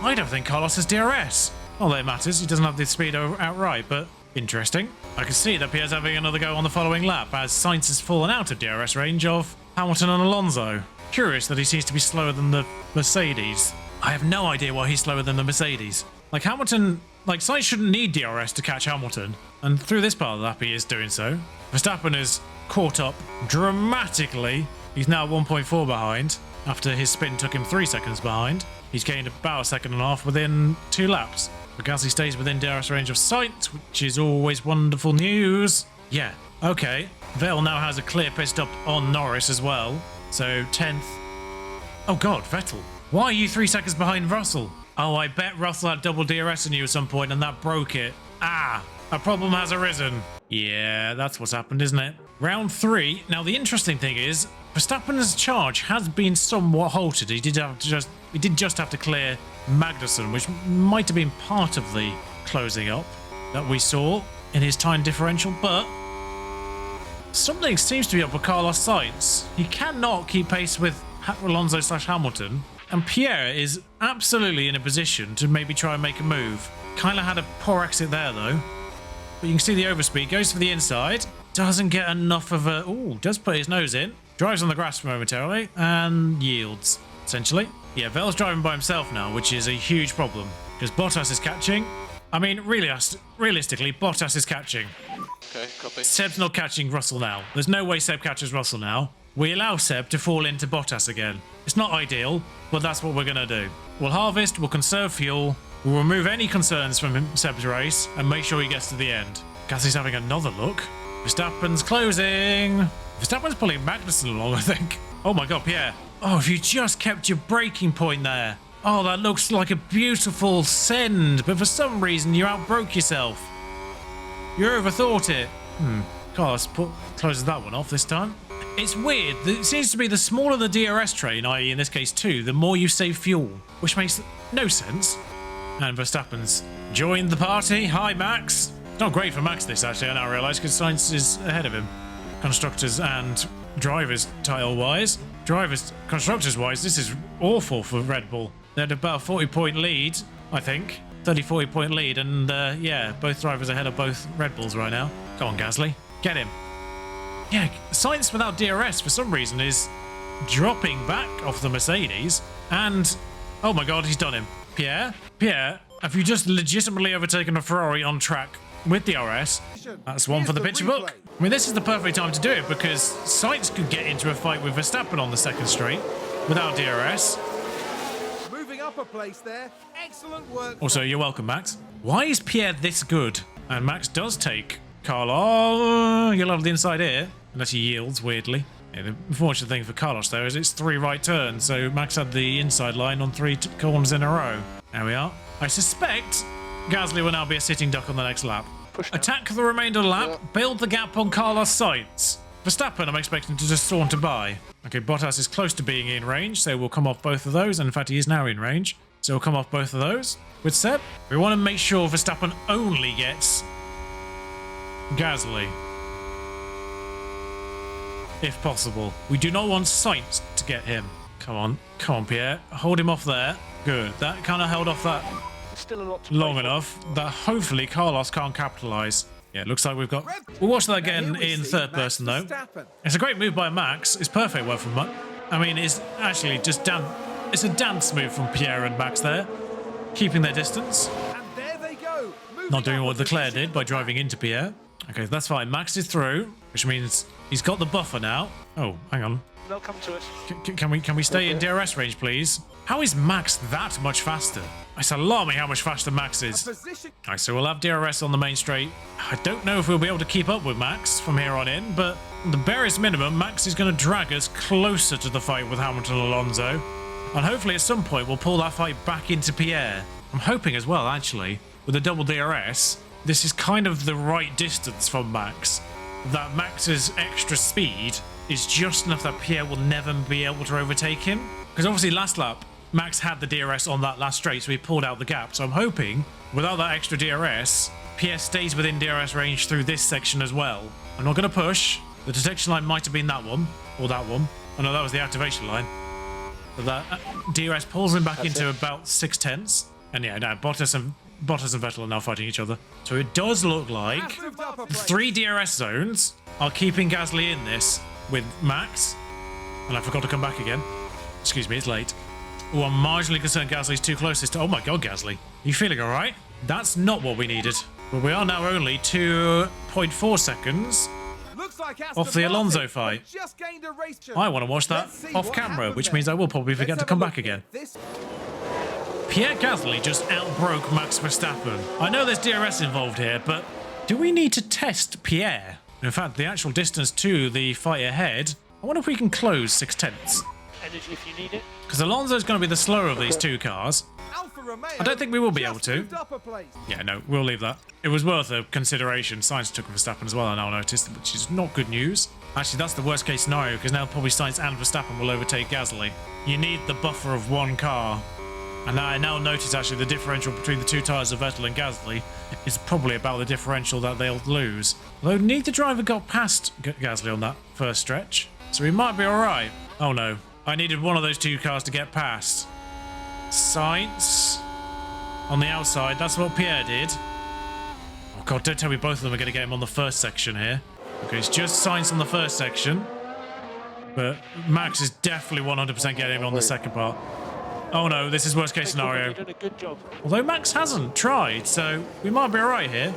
I don't think Carlos has DRS. Not that it matters, he doesn't have the speed outright, but interesting. I can see that Pierre's having another go on the following lap as Sainz has fallen out of DRS range of Hamilton and Alonso. Curious that he seems to be slower than the Mercedes. I have no idea why he's slower than the Mercedes. Like Hamilton, like Sainz shouldn't need DRS to catch Hamilton, and through this part of the lap he is doing so. Verstappen is caught up dramatically. He's now 1.4 behind. After his spin took him 3 seconds behind. He's gained about 1.5 seconds within 2 laps. But Gasly stays within DRS range of Sainz, which is always wonderful news. Yeah, okay. Vettel now has a clear pit stop on Norris as well. So 10th. Oh god, Vettel. Why are you 3 seconds behind Russell? Oh, I bet Russell had double DRS in you at some point and that broke it. Ah, a problem has arisen. Yeah, that's what's happened, isn't it? Round 3. Now, the interesting thing is, Verstappen's charge has been somewhat halted. He did just have to clear Magnussen, which might have been part of the closing up that we saw in his time differential, but something seems to be up with Carlos Sainz. He cannot keep pace with Alonso/Hamilton, and Pierre is absolutely in a position to maybe try and make a move. Kind of had a poor exit there, though. But you can see the overspeed, goes for the inside, doesn't get enough of a... Ooh, does put his nose in, drives on the grass momentarily, and yields, essentially. Yeah, Vettel's driving by himself now, which is a huge problem, because Bottas is catching. I mean, realistically, Bottas is catching. Okay, copy. Seb's not catching Russell now. There's no way Seb catches Russell now. We allow Seb to fall into Bottas again. It's not ideal, but that's what we're going to do. We'll harvest, we'll conserve fuel, we'll remove any concerns from Seb's race, and make sure he gets to the end. Gasly's having another look. Verstappen's closing. Verstappen's pulling Magnussen along, I think. Oh my god, Pierre. Oh, if you just kept your braking point there. Oh, that looks like a beautiful send, but for some reason you outbroke yourself. You overthought it. Carlos closes that one off this time. It's weird. It seems to be the smaller the DRS train, i.e. in this case 2, the more you save fuel, which makes no sense. And Verstappen's joined the party. Hi, Max. Not great for Max this, actually, I now realise, because Sainz is ahead of him. Constructors and drivers title-wise. Constructors-wise, this is awful for Red Bull. They had about a 40-point lead, I think. 40-point lead, and yeah, both drivers ahead of both Red Bulls right now. Go on, Gasly. Get him. Yeah, Sainz without DRS, for some reason, is dropping back off the Mercedes. And, oh my god, he's done him. Pierre, have you just legitimately overtaken a Ferrari on track with DRS? That's one for the picture book. I mean, this is the perfect time to do it because Sainz could get into a fight with Verstappen on the second straight without DRS. Moving up a place there. Excellent work. Also, you're welcome, Max. Why is Pierre this good? And Max does take Carlos. You'll have the inside ear, unless he yields weirdly. Yeah, the unfortunate thing for Carlos, though, is it's 3 right turns, so Max had the inside line on 3 corners in a row. There we are. I suspect Gasly will now be a sitting duck on the next lap. Attack the remainder of the lap, build the gap on Carlos Sainz. Verstappen, I'm expecting to just saunter by. Okay, Bottas is close to being in range, so we'll come off both of those, and in fact he is now in range. So we'll come off both of those. With Seb, we want to make sure Verstappen only gets Gasly. If possible. We do not want Sainz to get him. Come on, Pierre. Hold him off there. Good. That kind of held off that Still a lot to long enough that hopefully Carlos can't capitalise. Yeah, it looks like we've got... We'll watch that again in third person, though. It's a great move by Max. It's perfect work from Max. I mean, it's actually just it's a dance move from Pierre and Max there. Keeping their distance. And there they go. Not doing what Leclerc did by driving into Pierre. Okay, that's fine. Max is through, which means he's got the buffer now. Oh, hang on. They'll come to it. Can we stay in DRS range, please? How is Max that much faster? It's alarming how much faster Max is. Alright, so we'll have DRS on the main straight. I don't know if we'll be able to keep up with Max from here on in, but the barest minimum, Max is going to drag us closer to the fight with Hamilton and Alonso. And hopefully at some point we'll pull that fight back into Pierre. I'm hoping as well, actually, with the double DRS, this is kind of the right distance from Max. That Max's extra speed is just enough that Pierre will never be able to overtake him. Because obviously last lap, Max had the DRS on that last straight, so he pulled out the gap. So I'm hoping, without that extra DRS, Pierre stays within DRS range through this section as well. I'm not going to push. The detection line might have been that one, or that one. Oh no, that was the activation line. But that DRS pulls him back into about 6/10. And yeah, now Bottas and Vettel are now fighting each other. So it does look like 3 DRS zones are keeping Gasly in this with Max. And I forgot to come back again. Excuse me, it's late. Oh, I'm marginally concerned Gasly's too close this time. Oh my god, Gasly. You feeling all right? That's not what we needed. But we are now only 2.4 seconds off the Alonso fight. I want to watch that off camera, which means I will probably forget to come back again. Pierre Gasly just outbroke Max Verstappen. I know there's DRS involved here, but do we need to test Pierre? In fact, the actual distance to the fight ahead, I wonder if we can close 6/10. Energy if you need it. Because Alonso's going to be the slower of these two cars. I don't think we will be able to. Yeah, no, we'll leave that. It was worth a consideration. Sainz took Verstappen as well, I now noticed, which is not good news. Actually, that's the worst case scenario, because now probably Sainz and Verstappen will overtake Gasly. You need the buffer of one car. And I now notice, actually, the differential between the two tyres of Vettel and Gasly is probably about the differential that they'll lose. Although neither driver got past Gasly on that first stretch, so we might be all right. Oh no, I needed one of those two cars to get past. Sainz on the outside, that's what Pierre did. Oh god, don't tell me both of them are going to get him on the first section here. Okay, it's just Sainz on the first section, but Max is definitely 100% getting him on the second part. Oh no, this is worst case scenario. You've done a good job. Although Max hasn't tried, so we might be alright here.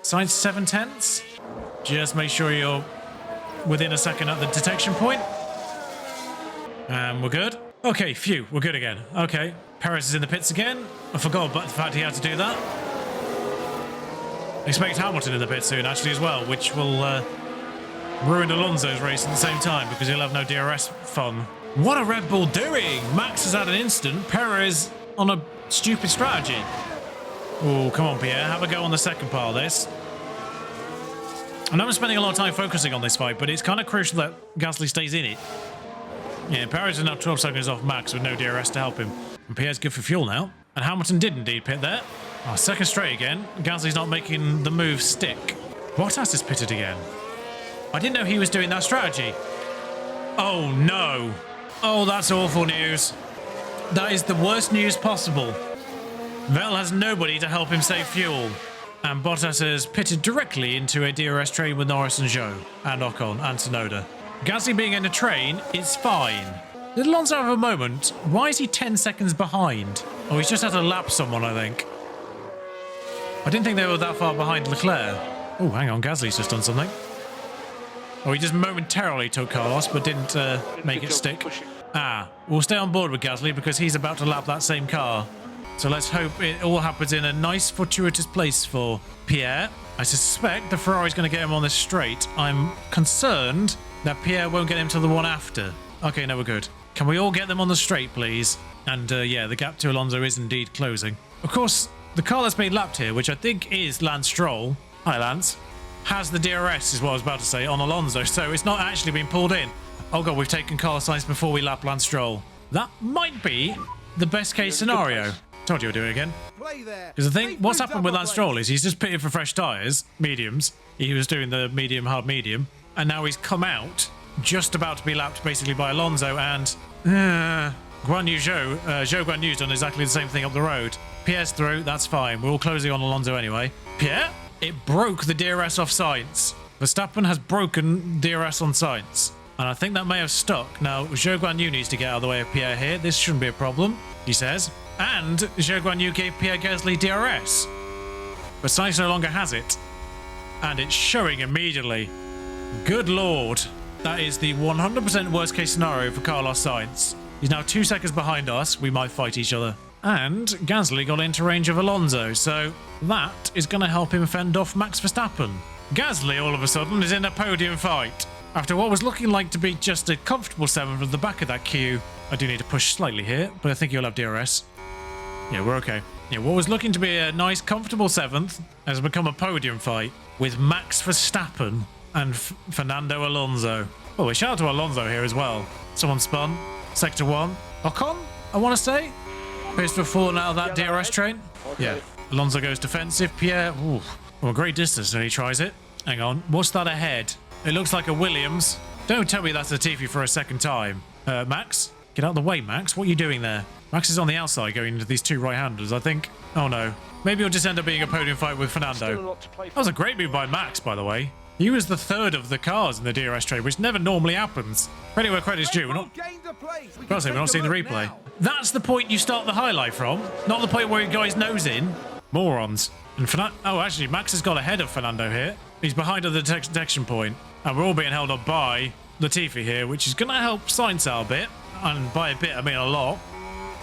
Sainz 7/10. Just make sure you're within a second at the detection point. And we're good. Okay, phew, we're good again. Okay, Perez is in the pits again. I forgot about the fact he had to do that. Expect Hamilton in the pits soon, actually, as well, which will ruin Alonso's race at the same time because he'll have no DRS fun. What are Red Bull doing? Max has had an instant. Perez on a stupid strategy. Oh, come on, Pierre. Have a go on the second part of this. I know I'm spending a lot of time focusing on this fight, but it's kind of crucial that Gasly stays in it. Yeah, Perez is now 12 seconds off Max with no DRS to help him. And Pierre's good for fuel now. And Hamilton did indeed pit there. Oh, second straight again. Gasly's not making the move stick. Bottas is pitted again. I didn't know he was doing that strategy. Oh, no. Oh, that's awful news. That is the worst news possible. Vettel has nobody to help him save fuel. And Bottas has pitted directly into a DRS train with Norris and Zhou, and Ocon, and Tsunoda. Gasly being in a train is fine. Did Alonso have a moment? Why is he 10 seconds behind? Oh, he's just had to lap someone, I think. I didn't think they were that far behind Leclerc. Oh, hang on, Gasly's just done something. Oh, he just momentarily took Carlos, but didn't make it stick. Ah, we'll stay on board with Gasly because he's about to lap that same car. So let's hope it all happens in a nice, fortuitous place for Pierre. I suspect the Ferrari's going to get him on this straight. I'm concerned that Pierre won't get him to the one after. Okay, no, we're good. Can we all get them on the straight, please? And yeah, the gap to Alonso is indeed closing. Of course, the car that's being lapped here, which I think is Lance Stroll. Hi, Lance. Has the DRS, is what I was about to say, on Alonso, so it's not actually been pulled in. Oh god, we've taken Carlos Sainz before we lap Lance Stroll. That might be the best case scenario. Told you I'd do it again. Because I think what's happened with Lance Stroll is he's just pitted for fresh tyres, mediums. He was doing the medium, hard medium. And now he's come out, just about to be lapped basically by Alonso and Guan Yu Zhou. Zhou Guan Yu's done exactly the same thing up the road. Pierre's through, that's fine. We're all closing on Alonso anyway. Pierre? It broke the DRS off Sainz. Verstappen has broken DRS on Sainz. And I think that may have stuck. Now, Zhou Guan Yu needs to get out of the way of Pierre here. This shouldn't be a problem, he says. And Zhou Guan Yu gave Pierre Gasly DRS. But Sainz no longer has it. And it's showing immediately. Good lord. That is the 100% worst case scenario for Carlos Sainz. He's now 2 seconds behind us. We might fight each other. And Gasly got into range of Alonso, so that is going to help him fend off Max Verstappen. Gasly, all of a sudden, is in a podium fight. After what was looking like to be just a comfortable 7th at the back of that queue. I do need to push slightly here, but I think he'll have DRS. Yeah, we're okay. Yeah, what was looking to be a nice, comfortable 7th has become a podium fight with Max Verstappen and Fernando Alonso. Oh, a shout out to Alonso here as well. Someone spun. Sector 1. Ocon, I want to say. Appears to have fallen out of that DRS train. Okay. Yeah. Alonso goes defensive. Pierre, ooh, from a great distance and he tries it. Hang on. What's that ahead? It looks like a Williams. Don't tell me that's a Latifi for a second time. Max? Get out of the way, Max. What are you doing there? Max is on the outside going into these two right-handers, I think. Oh, no. Maybe it'll just end up being a podium fight with Fernando. That was a great move by Max, by the way. He was the third of the cars in the DRS trade, which never normally happens. Credit where credit's due. We're not seeing the replay. Now. That's the point you start the highlight from, not the point where you guys nose in. Morons. And oh, actually, Max has got ahead of Fernando here. He's behind at the detection point, and we're all being held up by Latifi here, which is going to help Sainz out a bit. And by a bit, I mean a lot.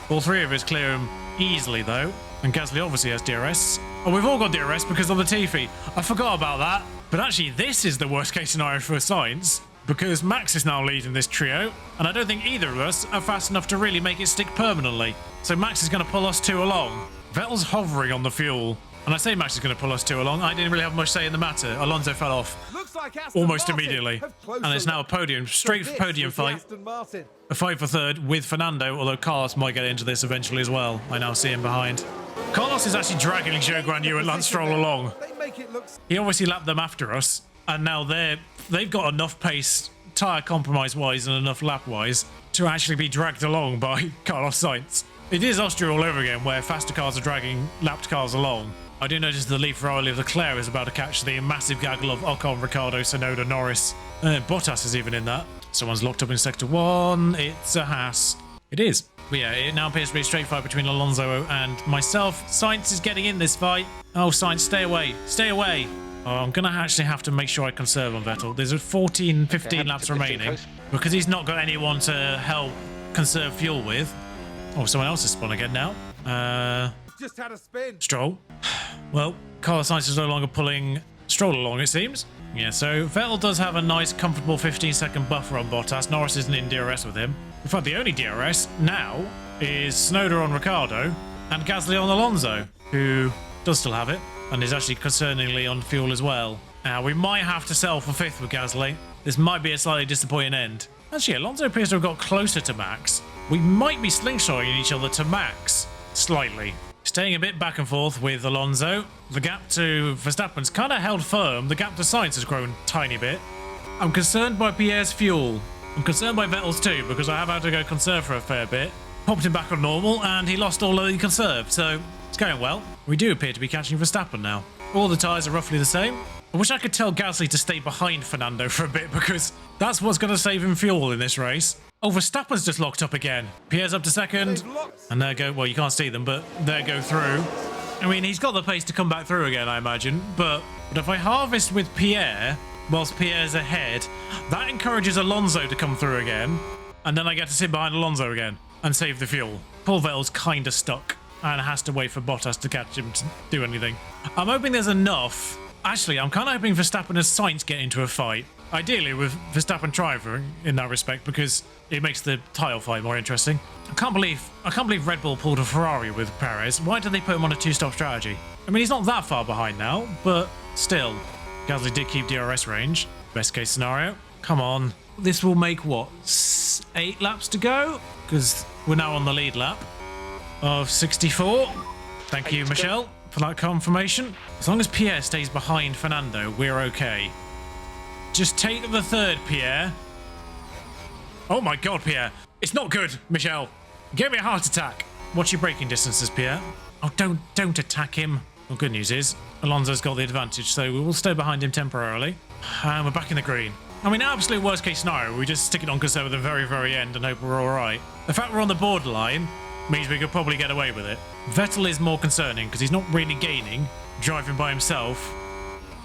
All three of us clear him easily, though. And Gasly obviously has DRS. Oh, we've all got DRS because of Latifi. I forgot about that. But actually, this is the worst case scenario for Sainz, because Max is now leading this trio, and I don't think either of us are fast enough to really make it stick permanently. So Max is going to pull us two along. Vettel's hovering on the fuel. And I say Max is going to pull us two along. I didn't really have much say in the matter. Alonso fell off Looks like Aston almost Martin immediately. have closed And it's the now a loop. podium, straight So for this podium was the fight. Aston Martin. A fight for third with Fernando, although Carlos might get into this eventually as well. I now see him behind. Carlos is actually dragging Zhou Guan Yu and Lance Stroll along. They make it look He obviously lapped them after us, and now they've got enough pace, tyre compromise-wise and enough lap-wise, to actually be dragged along by Carlos Sainz. It is Austria all over again, where faster cars are dragging lapped cars along. I do notice the lead Ferrari of Leclerc is about to catch the massive gaggle of Ocon, Ricciardo, Tsunoda, Norris. Bottas is even in that. Someone's locked up in Sector 1. It's a Haas. It is. But yeah, it now appears to be a straight fight between Alonso and myself. Sainz is getting in this fight. Oh, Sainz, stay away. Stay away. Oh, I'm going to actually have to make sure I conserve on Vettel. There's 14, 15 laps remaining because he's not got anyone to help conserve fuel with. Oh, someone else has spun again now. just had a spin. Stroll. Well, Carlos Sainz is no longer pulling Stroll along, it seems. Yeah, so Vettel does have a nice, comfortable 15-second buffer on Bottas. Norris isn't in DRS with him. In fact, the only DRS now is Tsunoda on Ricciardo and Gasly on Alonso, who does still have it and is actually concerningly on fuel as well. We might have to settle for 5th with Gasly. This might be a slightly disappointing end. Actually, Alonso appears to have got closer to Max. We might be slingshotting each other to Max. Slightly. Staying a bit back and forth with Alonso. The gap to Verstappen's kind of held firm. The gap to Sainz has grown a tiny bit. I'm concerned by Pierre's fuel. I'm concerned by Vettel's too, because I have had to go conserve for a fair bit. Popped him back on normal, and he lost all that he conserved, so it's going well. We do appear to be catching Verstappen now. All the tyres are roughly the same. I wish I could tell Gasly to stay behind Fernando for a bit, because that's what's going to save him fuel in this race. Oh, Verstappen's just locked up again. Pierre's up to 2nd, and there go, well, you can't see them, but there go through. I mean, he's got the pace to come back through again, I imagine, but if I harvest with Pierre, whilst Pierre's ahead, that encourages Alonso to come through again, and then I get to sit behind Alonso again and save the fuel. Paul Vettel's kind of stuck and has to wait for Bottas to catch him to do anything. I'm hoping there's enough. Actually, I'm kind of hoping Verstappen and Sainz get into a fight. Ideally with Verstappen driving in that respect, because it makes the title fight more interesting. I can't believe Red Bull pulled a Ferrari with Perez. Why did they put him on a 2-stop strategy? I mean, he's not that far behind now, but still. Gasly did keep DRS range. Best case scenario. Come on. This will make, what, 8 laps to go? Because we're now on the lead lap of 64. Thank you, Michelle, for that confirmation. As long as Pierre stays behind Fernando, we're okay. Just take the 3rd, Pierre. Oh my god, Pierre. It's not good, Michelle. Give me a heart attack. What's your braking distances, Pierre? Oh, don't attack him. Well, good news is Alonso's got the advantage, so we will stay behind him temporarily. And we're back in the green. I mean, absolute worst case scenario, we just stick it on conserve at the very, very end and hope we're all right. The fact we're on the borderline means we could probably get away with it. Vettel is more concerning because he's not really gaining, driving by himself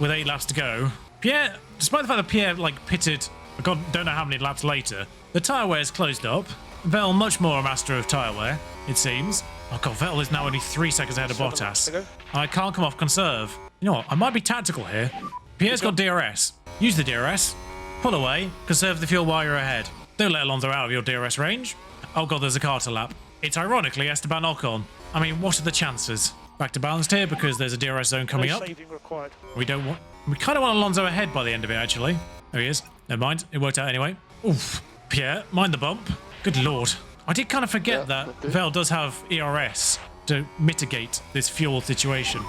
with 8 laps to go. Pierre, despite the fact that Pierre, pitted, I don't know how many laps later, the tyre wear is closed up. Vettel much more a master of tyre wear, it seems. Oh god, Vettel is now only 3 seconds ahead of Bottas. I can't come off conserve. You know what, I might be tactical here. Pierre's got DRS. Use the DRS. Pull away. Conserve the fuel while you're ahead. Don't let Alonso out of your DRS range. Oh god, there's a car to lap. It's ironically Esteban Ocon. I mean, what are the chances? Back to balanced here because there's a DRS zone coming up. We kind of want Alonso ahead by the end of it, actually. There he is. Never mind. It worked out anyway. Oof. Pierre, mind the bump. Good lord. I did kind of forget that Vettel does have ERS to mitigate this fuel situation.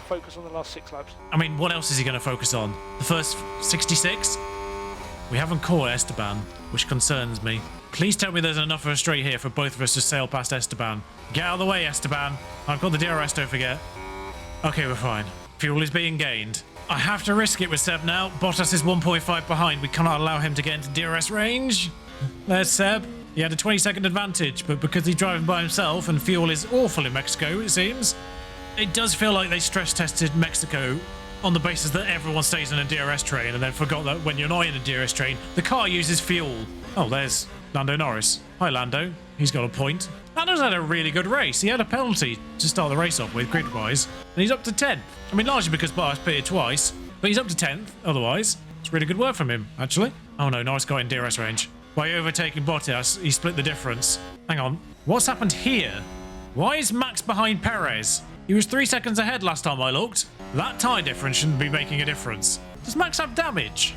Focus on the last 6 laps. I mean, what else is he going to focus on? The first 66? We haven't caught Esteban, which concerns me. Please tell me there's enough of a straight here for both of us to sail past Esteban. Get out of the way, Esteban. I've got the DRS, don't forget. Okay, we're fine. Fuel is being gained. I have to risk it with Seb now. Bottas is 1.5 behind. We cannot allow him to get into DRS range. There's Seb. He had a 20-second advantage, but because he's driving by himself and fuel is awful in Mexico, it seems, it does feel like they stress-tested Mexico on the basis that everyone stays in a DRS train and then forgot that when you're not in a DRS train, the car uses fuel. Oh, there's Lando Norris. Hi, Lando. He's got a point. Lando's had a really good race. He had a penalty to start the race off with, grid-wise, and he's up to 10th. I mean, largely because Bottas pitted twice, but he's up to 10th otherwise. It's really good work from him, actually. Oh no, Norris got in DRS range. By overtaking Bottas, he split the difference. Hang on. What's happened here? Why is Max behind Perez? He was 3 seconds ahead last time I looked. That tyre difference shouldn't be making a difference. Does Max have damage?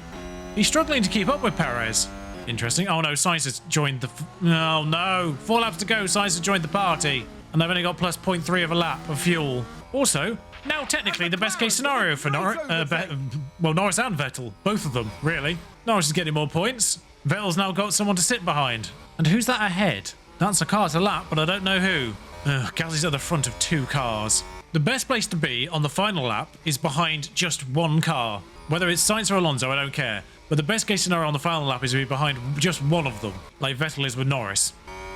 He's struggling to keep up with Perez. Interesting. Oh no, Sainz has joined the... Oh no. 4 laps to go. Sainz has joined the party. And they've only got plus 0.3 of a lap of fuel. Also, now technically the best case scenario for Norris and Vettel. Both of them, really. Norris is getting more points. Vettel's now got someone to sit behind. And who's that ahead? That's a car to lap, but I don't know who. Gasly's at the front of 2 cars. The best place to be on the final lap is behind just 1 car. Whether it's Sainz or Alonso, I don't care. But the best case scenario on the final lap is to be behind just one of them, like Vettel is with Norris.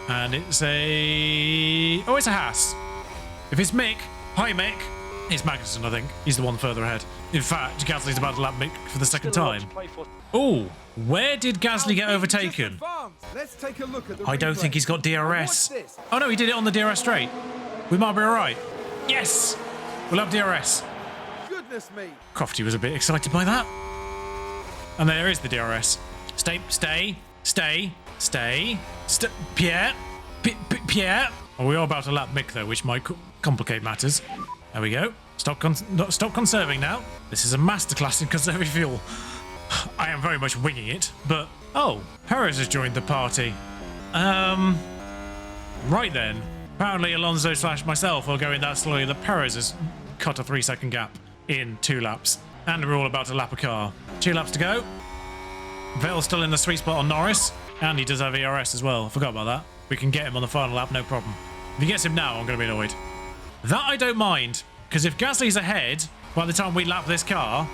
And it's a... Oh, it's a Haas. If it's Mick, hi Mick. It's Magnussen, I think. He's the one further ahead. In fact, Gasly's about to lap Mick for the second time. Oh, where did Gasly get overtaken? Let's take a look at the I don't think he's got DRS. Oh no, he did it on the DRS straight. We might be alright. Yes! We'll have DRS. Goodness me. Crofty was a bit excited by that. And there is the DRS. Stay. Pierre. Pierre. Oh, we are about to lap Mick though, which might complicate matters. There we go. Stop conserving now. This is a masterclass in conserving fuel. I am very much winging it, but... Oh, Perez has joined the party. Right then. Apparently Alonso / myself are going that slowly that Perez has cut a 3-second gap in 2 laps. And we're all about to lap a car. 2 laps to go. Vettel's still in the sweet spot on Norris. And he does have ERS as well. I forgot about that. We can get him on the final lap, no problem. If he gets him now, I'm going to be annoyed. That I don't mind. Because if Gasly's ahead by the time we lap this car,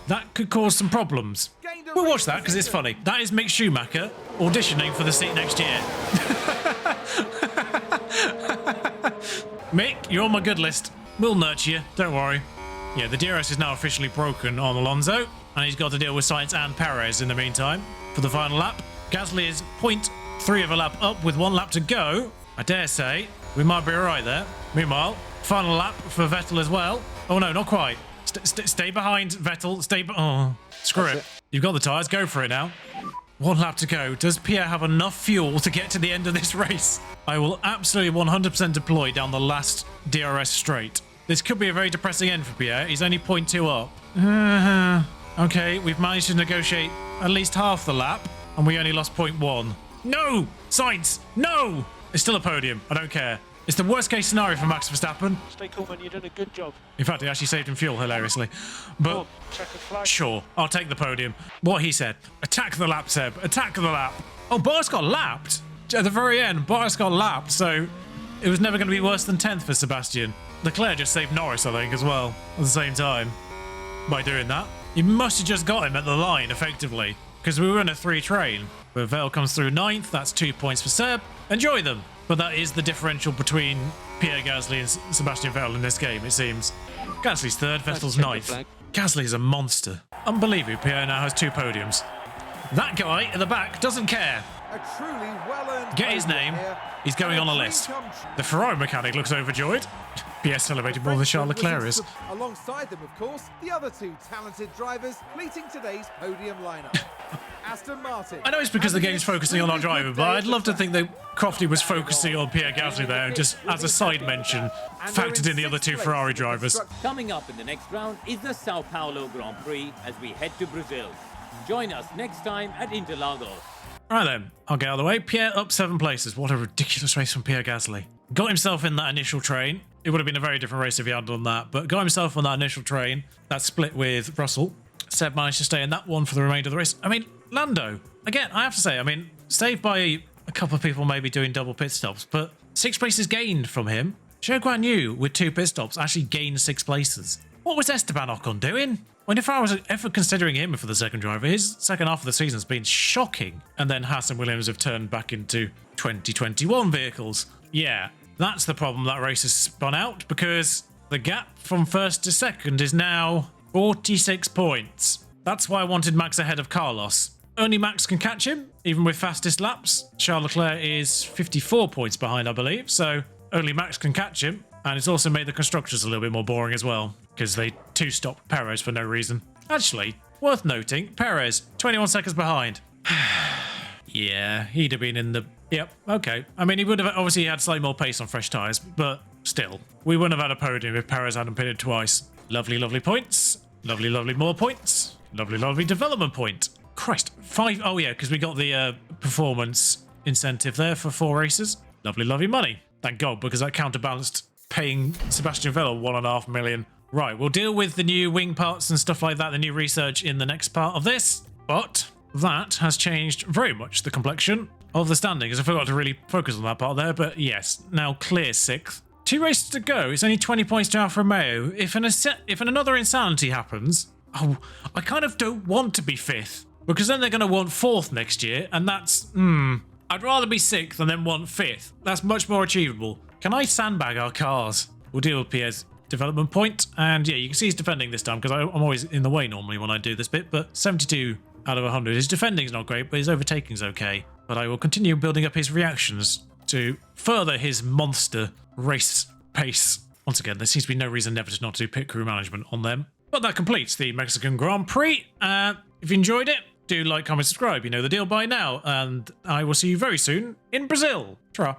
that could cause some problems. We'll watch that because it's funny. That is Mick Schumacher auditioning for the seat next year. Mick, you're on my good list. We'll nurture you, don't worry. Yeah, the DRS is now officially broken on Alonso, and he's got to deal with Sainz and Perez in the meantime for the final lap. Gasly is 0.3 of a lap up with 1 lap to go. I dare say we might be alright there. Meanwhile, final lap for Vettel as well. Oh no, not quite. Stay behind, Vettel. Oh, screw it. You've got the tyres. Go for it now. 1 lap to go. Does Pierre have enough fuel to get to the end of this race? I will absolutely 100% deploy down the last DRS straight. This could be a very depressing end for Pierre. He's only 0.2 up. Okay, we've managed to negotiate at least half the lap, and we only lost 0.1. No! Sainz! No! It's still a podium. I don't care. It's the worst case scenario for Max Verstappen. Stay cool, man. You're doing a good job. In fact, he actually saved him fuel, hilariously. But checkered flag. Sure, I'll take the podium. What he said. Attack the lap, Seb. Attack the lap. Oh, Bottas got lapped. At the very end, Bottas got lapped, so it was never going to be worse than 10th for Sebastian. Leclerc just saved Norris, I think, as well, at the same time, by doing that. He must have just got him at the line, effectively, because we were in a 3 train. But Vettel comes through 9th. That's 2 points for Seb. Enjoy them. But that is the differential between Pierre Gasly and Sebastian Vettel in this game, it seems. Gasly's 3rd, Vettel's 9th. Gasly is a monster. Unbelievable, Pierre now has 2 podiums. That guy at the back doesn't care. A truly well-earned Get his name. He's going on a list. The Ferrari mechanic looks overjoyed. Pierre celebrated more than Charles Leclerc is. Alongside them, of course, the other 2 talented drivers completing today's podium lineup. Aston Martin. I know it's because the game's focusing on our driver, but I'd love to think that Crofty was focusing on Pierre Gasly there and just, as a side mention, factored in the other 2 Ferrari drivers. Coming up in the next round is the Sao Paulo Grand Prix as we head to Brazil. Join us next time at Interlagos. Right then, I'll get out of the way. Pierre up 7 places. What a ridiculous race from Pierre Gasly. Got himself in that initial train. It would have been a very different race if he hadn't done that, but got himself on that initial train. That split with Russell. Seb managed to stay in that one for the remainder of the race. I mean, Lando, again, I have to say, I mean, saved by a couple of people maybe doing double pit stops, but 6 places gained from him. Zhou Guan Yu, with 2 pit stops, actually gained 6 places. What was Esteban Ocon doing? I mean, if I was ever considering him for the second driver, his second half of the season has been shocking. And then Haas and Williams have turned back into 2021 vehicles. Yeah, that's the problem that race has spun out, because the gap from 1st to 2nd is now 46 points. That's why I wanted Max ahead of Carlos. Only Max can catch him, even with fastest laps. Charles Leclerc is 54 points behind, I believe, so only Max can catch him. And it's also made the constructors a little bit more boring as well, because they 2-stopped Perez for no reason. Actually, worth noting, Perez, 21 seconds behind. Yeah, he'd have been in the... Yep, okay. I mean, he would have obviously had slightly more pace on fresh tyres, but still. We wouldn't have had a podium if Perez hadn't pitted twice. Lovely, lovely points. Lovely, lovely more points. Lovely, lovely development point. Christ, 5... Oh, yeah, because we got the performance incentive there for 4 races. Lovely, lovely money. Thank God, because that counterbalanced paying Sebastian Vettel $1.5 million. Right, we'll deal with the new wing parts and stuff like that, the new research in the next part of this. But that has changed very much the complexion of the standings. I forgot to really focus on that part there, but yes, now clear 6th. 2 races to go. It's only 20 points to Alfa Romeo. If another insanity happens, oh, I kind of don't want to be 5th, because then they're going to want 4th next year, and that's, I'd rather be 6th and then want 5th. That's much more achievable. Can I sandbag our cars? We'll deal with Pierre's development point. And yeah, you can see he's defending this time, because I'm always in the way normally when I do this bit. But 72 out of 100. His defending's not great, but his overtaking's okay. But I will continue building up his reactions to further his monster race pace. Once again, there seems to be no reason never to not do pit crew management on them. But that completes the Mexican Grand Prix. If you enjoyed it, do like, comment, subscribe. You know the deal by now. And I will see you very soon in Brazil. Ta-ra.